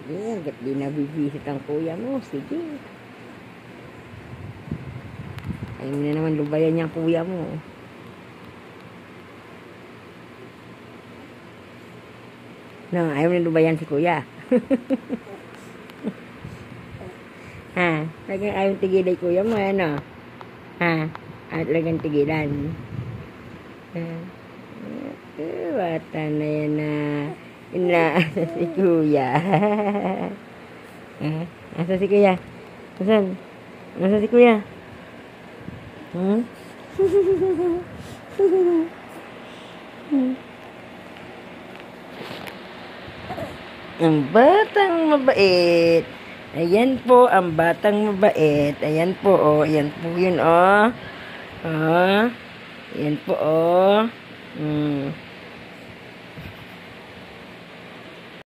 Yeah, ba't di nabibisit ang kuya mo? Sige. Ayaw mo na naman lubayan niyang kuya mo. No, ayaw mo na lubayan si kuya. Ha? Talagang ayaw tigilan kuya mo, ano? Ha? Ayaw talagang tigilan. Ha? Bata na yan na inaasa si kuya. Ha? Asa si kuya? Asan? Asa si kuya? Hmm? Ang batang mabait. Ayan po, ang batang mabait. Ayan po, oh. Ayan po yun, oh. Oh. Ayan po, oh.